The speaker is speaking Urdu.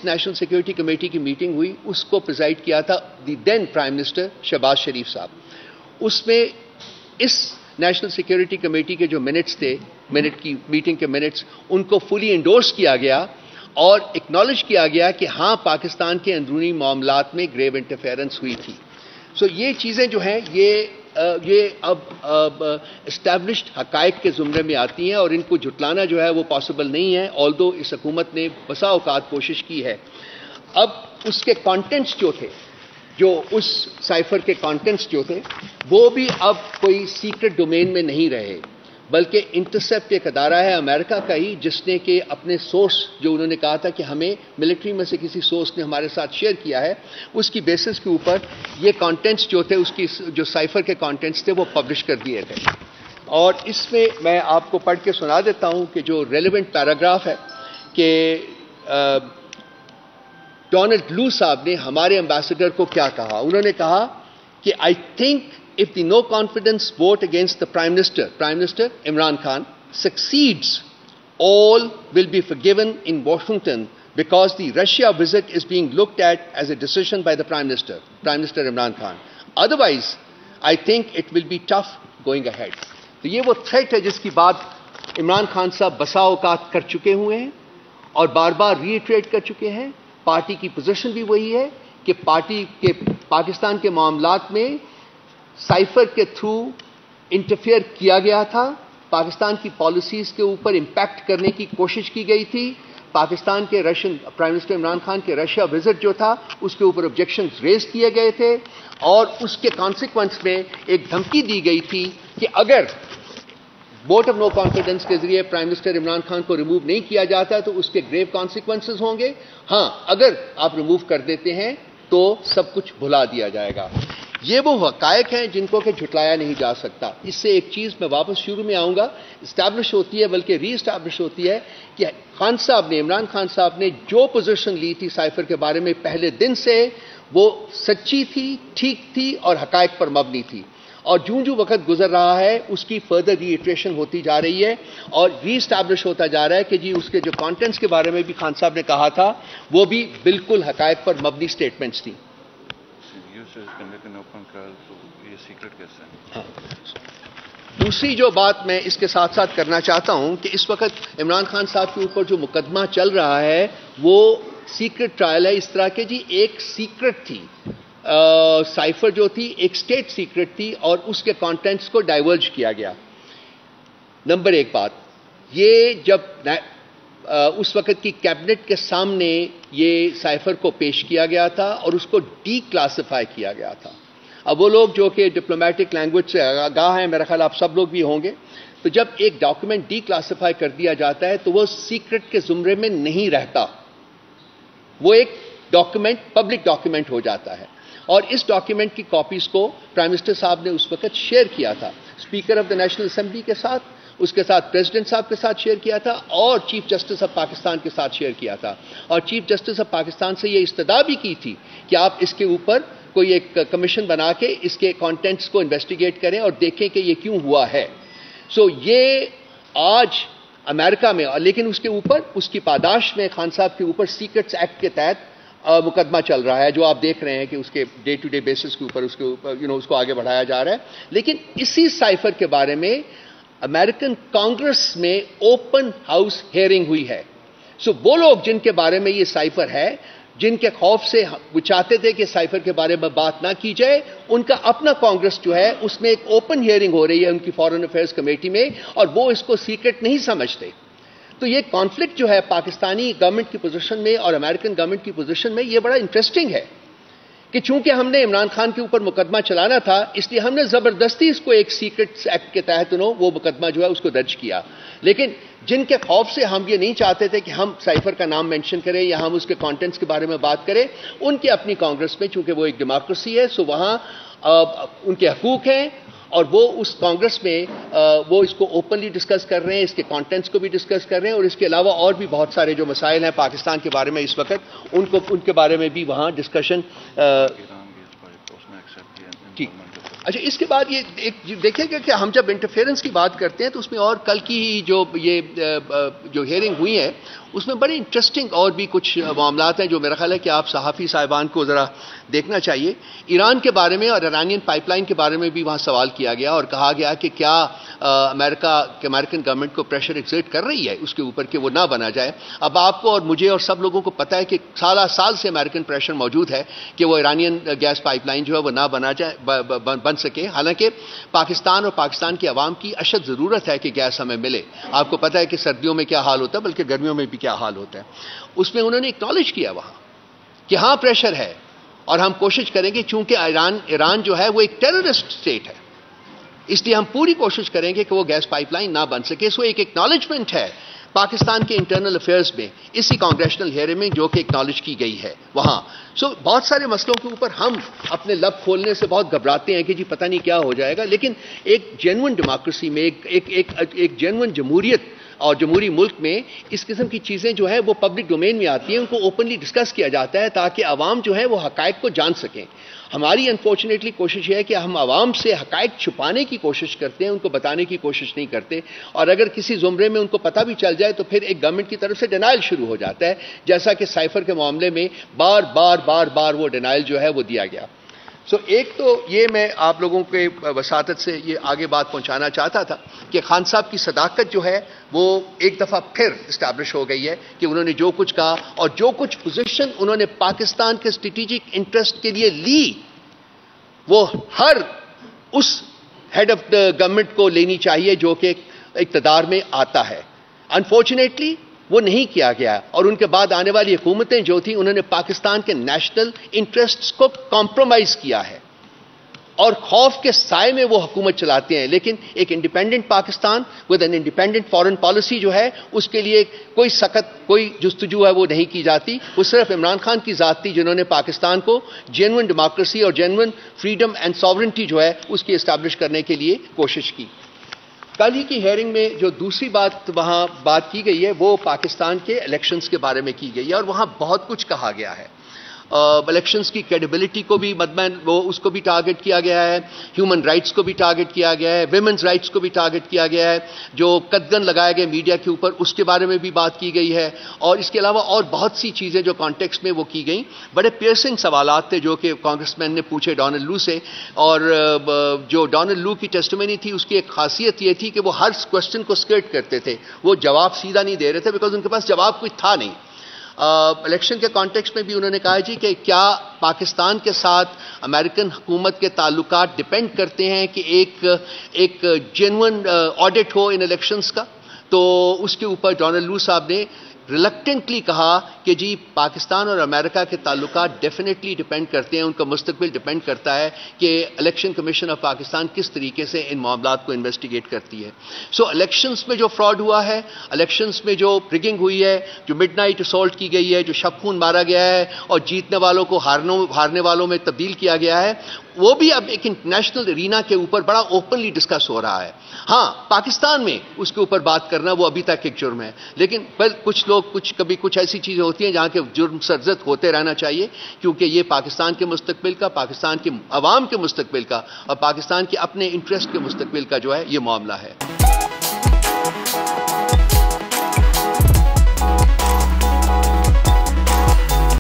نیشنل سیکورٹی کمیٹی کی میٹنگ ہوئی, اس کو پریزائڈ کیا تھا دی دین پرائم منسٹر شہباز شریف صاحب. اس میں اس نیشنل سیکورٹی کمیٹی کے جو منٹس تھے, کی میٹنگ کے منٹس, ان کو فلی انڈورس کیا گیا اور اکنالج کیا گیا کہ ہاں پاکستان کے اندرونی معاملات میں گریو انٹرفیئرنس ہوئی تھی. سو یہ چیزیں جو ہیں یہ اب اسٹیبلشڈ حقائق کے زمرے میں آتی ہیں اور ان کو جھٹلانا جو ہے وہ پاسبل نہیں ہے, آلدو اس حکومت نے بسا اوقات کوشش کی ہے. اب اس کے کانٹینٹس جو تھے, جو اس سائفر کے کانٹینٹس جو تھے, وہ بھی اب کوئی سیکرٹ ڈومین میں نہیں رہے, بلکہ انٹرسیپٹ ایک ادارہ ہے امریکہ کا ہی, جس نے کہ اپنے سورس جو انہوں نے کہا تھا کہ ہمیں ملٹری میں سے کسی سورس نے ہمارے ساتھ شیئر کیا ہے, اس کی بیسس کے اوپر یہ کانٹینٹس جو تھے, اس کی جو سائفر کے کانٹینٹس تھے, وہ پبلش کر دیے تھے. اور اس میں آپ کو پڑھ کے سنا دیتا ہوں کہ جو ریلیونٹ پیراگراف ہے کہ ڈونلڈ لو صاحب نے ہمارے ایمبیسڈر کو کیا کہا. انہوں نے کہا کہ I think if the no confidence vote against the Prime Minister Imran Khan succeeds, all will be forgiven in Washington because the Russia visit is being looked at as a decision by the Prime Minister Imran Khan. Otherwise, I think it will be tough going ahead. تو یہ وہ تھریٹ ہے جس کی بات عمران خان صاحب بسا اوقات کر چکے ہوئے ہیں اور بار بار ری ایٹریٹ کر چکے ہیں. پارٹی کی پوزیشن بھی وہی ہے کہ پاکستان کے معاملات میں سائفر کے تھرو انٹرفیئر کیا گیا تھا, پاکستان کی پالیسیز کے اوپر امپیکٹ کرنے کی کوشش کی گئی تھی. پاکستان کے پرائم منسٹر عمران خان کے رشیا وزٹ جو تھا, اس کے اوپر آبجیکشنز ریز کیے گئے تھے اور اس کے کانسیکوینس میں ایک دھمکی دی گئی تھی کہ اگر ووٹ آف نو کانفیڈنس کے ذریعے پرائم منسٹر عمران خان کو ریموو نہیں کیا جاتا تو اس کے گریو کانسیکوینسز ہوں گے. ہاں, اگر آپ ریموو کر دیتے ہیں تو سب کچھ بھلا دیا جائے گا. یہ وہ حقائق ہیں جن کو کہ جھٹلایا نہیں جا سکتا. اس سے ایک چیز میں واپس شروع میں آؤں گا, اسٹیبلش ہوتی ہے بلکہ ری اسٹیبلش ہوتی ہے کہ عمران خان صاحب نے جو پوزیشن لی تھی سائفر کے بارے میں پہلے دن سے, وہ سچی تھی, ٹھیک تھی اور حقائق پر مبنی تھی. اور جو وقت گزر رہا ہے اس کی فردر ری ایٹریشن ہوتی جا رہی ہے اور ری اسٹیبلش ہوتا جا رہا ہے کہ جی اس کے جو کانٹینٹس کے بارے میں بھی خان صاحب نے کہا تھا وہ بھی بالکل حقائق پر مبنی سٹیٹمنٹس تھیں. دوسری جو بات میں اس کے ساتھ ساتھ کرنا چاہتا ہوں کہ اس وقت عمران خان صاحب کے اوپر جو مقدمہ چل رہا ہے وہ سیکرٹ ٹرائل ہے. اس طرح کے جی ایک سیکرٹ تھی, سائفر جو تھی ایک سٹیٹ سیکرٹ تھی اور اس کے کانٹینٹس کو ڈائیورج کیا گیا. نمبر ایک بات, یہ جب اس وقت کی کیبنٹ کے سامنے یہ سائفر کو پیش کیا گیا تھا اور اس کو ڈی کلاسیفائی کیا گیا تھا. اب وہ لوگ جو کہ ڈپلومیٹک لینگویج سے آگاہ ہیں, میرا خیال آپ سب لوگ بھی ہوں گے, تو جب ایک ڈاکومنٹ ڈی کلاسیفائی کر دیا جاتا ہے تو وہ سیکرٹ کے زمرے میں نہیں رہتا, وہ ایک ڈاکومنٹ پبلک ڈاکومنٹ ہو جاتا ہے. اور اس ڈاکیومنٹ کی کاپیز کو پرائم منسٹر صاحب نے اس وقت شیئر کیا تھا speaker of the national assembly کے ساتھ, اس کے ساتھ پریزیڈنٹ صاحب کے ساتھ شیئر کیا تھا اور چیف جسٹس آف پاکستان کے ساتھ شیئر کیا تھا. اور چیف جسٹس آف پاکستان سے یہ استدعا بھی کی تھی کہ آپ اس کے اوپر کوئی ایک کمیشن بنا کے اس کے کانٹینٹس کو انویسٹیگیٹ کریں اور دیکھیں کہ یہ کیوں ہوا ہے. سو یہ آج امریکہ میں, لیکن اس کے اوپر اس کی پاداش میں خان صاحب کے اوپر سیکرٹس ایکٹ کے تحت مقدمہ چل رہا ہے, جو آپ دیکھ رہے ہیں کہ اس کے ڈے ٹو ڈے بیسس کے اوپر اس کو آگے بڑھایا جا رہا ہے. لیکن اسی سائفر کے بارے میں امریکن کانگریس میں اوپن ہاؤس ہیئرنگ ہوئی ہے. سو وہ لوگ جن کے بارے میں یہ سائفر ہے, جن کے خوف سے وہ چاہتے تھے کہ سائفر کے بارے میں بات نہ کی جائے, ان کا اپنا کانگریس جو ہے اس میں ایک اوپن ہیئرنگ ہو رہی ہے ان کی فارن افیئرز کمیٹی میں, اور وہ اس کو سیکرٹ نہیں سمجھتے. تو یہ کانفلکٹ جو ہے پاکستانی گورنمنٹ کی پوزیشن میں اور امریکن گورنمنٹ کی پوزیشن میں, یہ بڑا انٹرسٹنگ ہے کہ چونکہ ہم نے عمران خان کے اوپر مقدمہ چلانا تھا اس لیے ہم نے زبردستی اس کو ایک سیکرٹ ایکٹ کے تحت وہ مقدمہ جو ہے اس کو درج کیا. لیکن جن کے خوف سے ہم یہ نہیں چاہتے تھے کہ ہم سائفر کا نام مینشن کریں یا ہم اس کے کانٹینٹس کے بارے میں بات کریں, ان کے اپنی کانگریس میں, چونکہ وہ ایک ڈیموکریسی ہے, سو وہاں ان کے حقوق ہیں اور وہ اس کانگریس میں وہ اس کو اوپنلی ڈسکس کر رہے ہیں, اس کے کانٹینٹس کو بھی ڈسکس کر رہے ہیں, اور اس کے علاوہ اور بھی بہت سارے جو مسائل ہیں پاکستان کے بارے میں اس وقت ان کے بارے میں بھی وہاں ڈسکشن. ٹھیک, اچھا اس کے بعد یہ دیکھیں گے کہ ہم جب انٹرفیئرنس کی بات کرتے ہیں تو اس میں اور کل کی ہی جو ہیئرنگ ہوئی ہے اس میں بڑے انٹرسٹنگ اور بھی کچھ معاملات ہیں جو میرا خیال ہے کہ آپ صحافی صاحبان کو ذرا دیکھنا چاہیے. ایران کے بارے میں اور ایرانین پائپ لائن کے بارے میں بھی وہاں سوال کیا گیا اور کہا گیا کہ کیا امریکن گورنمنٹ کو پریشر ایگزرٹ کر رہی ہے اس کے اوپر کہ وہ نہ بنا جائے. اب آپ کو اور مجھے اور سب لوگوں کو پتہ ہے کہ سال سے امریکن پریشر موجود ہے کہ وہ ایرانین گیس پائپ لائن جو ہے وہ نہ بن سکے. حالانکہ پاکستان اور پاکستان کی عوام کی اشد ضرورت ہے کہ گیس ہمیں ملے. آپ کو پتہ ہے کہ سردیوں میں کیا حال ہوتا ہے بلکہ گرمیوں میں بھی کیا حال ہوتا ہے. اس میں انہوں نے اکنالج کیا وہاں کہ ہاں پریشر ہے اور ہم کوشش کریں گے چونکہ ایران جو ہے وہ ایک ٹیررسٹ اسٹیٹ ہے اس لیے ہم پوری کوشش کریں گے کہ وہ گیس پائپ لائن نہ بن سکے. سو ایک اکنالجمنٹ ہے پاکستان کے انٹرنل افیئرز میں اسی کانگریشنل ہیئرنگ میں جو کہ اکنالج کی گئی ہے وہاں. سو بہت سارے مسئلوں کے اوپر ہم اپنے لب کھولنے سے بہت گھبراتے ہیں کہ جی پتہ نہیں کیا ہو جائے گا. لیکن ایک جینون ڈیموکریسی میں ایک جینون جمہوریت اور جمہوری ملک میں اس قسم کی چیزیں جو ہے وہ پبلک ڈومین میں آتی ہیں, ان کو اوپنلی ڈسکس کیا جاتا ہے تاکہ عوام جو ہے وہ حقائق کو جان سکیں. ہماری انفارچونیٹلی کوشش یہ ہے کہ ہم عوام سے حقائق چھپانے کی کوشش کرتے ہیں, ان کو بتانے کی کوشش نہیں کرتے. اور اگر کسی زمرے میں ان کو پتہ بھی چل جائے تو پھر ایک گورنمنٹ کی طرف سے ڈینائل شروع ہو جاتا ہے, جیسا کہ سائفر کے معاملے میں بار وہ ڈینائل جو ہے وہ دیا گیا. سو ایک تو یہ میں آپ لوگوں کے وساطت سے یہ آگے بات پہنچانا چاہتا تھا کہ خان صاحب کی صداقت جو ہے وہ ایک دفعہ پھر اسٹیبلش ہو گئی ہے کہ انہوں نے جو کچھ کہا اور جو کچھ پوزیشن انہوں نے پاکستان کے اسٹریٹجک انٹرسٹ کے لیے لی وہ ہر اس ہیڈ آف دا گورنمنٹ کو لینی چاہیے جو کہ اقتدار میں آتا ہے. انفارچونیٹلی وہ نہیں کیا گیا اور ان کے بعد آنے والی حکومتیں جو تھیں انہوں نے پاکستان کے نیشنل انٹرسٹس کو کمپرومائز کیا ہے اور خوف کے سائے میں وہ حکومت چلاتے ہیں. لیکن ایک independent Pakistan with an independent foreign policy جو ہے اس کے لیے کوئی جستجو ہے وہ نہیں کی جاتی. وہ صرف عمران خان کی ذات تھی جنہوں نے پاکستان کو جینون ڈیموکریسی اور جینون فریڈم اینڈ ساورنٹی جو ہے اس کی اسٹیبلش کرنے کے لیے کوشش کی. کل ہی کی ہیئرنگ میں جو دوسری وہاں بات کی گئی ہے وہ پاکستان کے الیکشنز کے بارے میں کی گئی ہے اور وہاں بہت کچھ کہا گیا ہے. الیکشنز کی کریڈیبلٹی کو بھی اس کو بھی ٹارگٹ کیا گیا ہے, ہیومن رائٹس کو بھی ٹارگٹ کیا گیا ہے, ویمنز رائٹس کو بھی ٹارگٹ کیا گیا ہے, جو قدغن لگائے گئے میڈیا کے اوپر اس کے بارے میں بھی بات کی گئی ہے اور اس کے علاوہ اور بہت سی چیزیں جو کانٹیکسٹ میں وہ کی گئیں. بڑے پیئرسنگ سوالات تھے جو کہ کانگریس مین نے پوچھے ڈونلڈ لو سے اور جو ڈونلڈ لو کی ٹیسٹیمنی تھی اس کی ایک خاصیت یہ تھی کہ وہ ہر کوشچن کو اسکرٹ کرتے تھے, وہ جواب سیدھا نہیں دے رہے تھے بیکاز ان کے پاس جواب کوئی تھا نہیں. الیکشن کے کانٹیکسٹ میں بھی انہوں نے کہا جی کہ کیا پاکستان کے ساتھ امریکن حکومت کے تعلقات ڈیپینڈ کرتے ہیں کہ ایک جینون آڈٹ ہو ان الیکشنز کا. تو اس کے اوپر ڈونلڈ لو صاحب نے ریلکٹنٹلی کہا کہ جی پاکستان اور امریکہ کے تعلقات ڈیفینیٹلی ڈیپینڈ کرتے ہیں, ان کا مستقبل ڈیپینڈ کرتا ہے کہ الیکشن کمیشن آف پاکستان کس طریقے سے ان معاملات کو انویسٹیگیٹ کرتی ہے. سو الیکشنز میں جو فراڈ ہوا ہے, الیکشنز میں جو رگنگ ہوئی ہے, جو مڈ نائٹ اسالٹ کی گئی ہے, جو شب خون مارا گیا ہے اور جیتنے والوں کو ہارنے والوں میں تبدیل کیا گیا ہے, وہ بھی اب ایک انٹرنیشنل ارینا کے اوپر بڑا اوپنلی ڈسکس ہو رہا ہے. ہاں پاکستان میں اس کے اوپر بات کرنا وہ ابھی تک ایک جرم ہے, لیکن کچھ لوگ کبھی کچھ ایسی چیزیں ہوتی ہیں جہاں کے جرم سرزد ہوتے رہنا چاہیے کیونکہ یہ پاکستان کے مستقبل کا, پاکستان کے عوام کے مستقبل کا اور پاکستان کے اپنے انٹرسٹ کے مستقبل کا جو ہے یہ معاملہ ہے.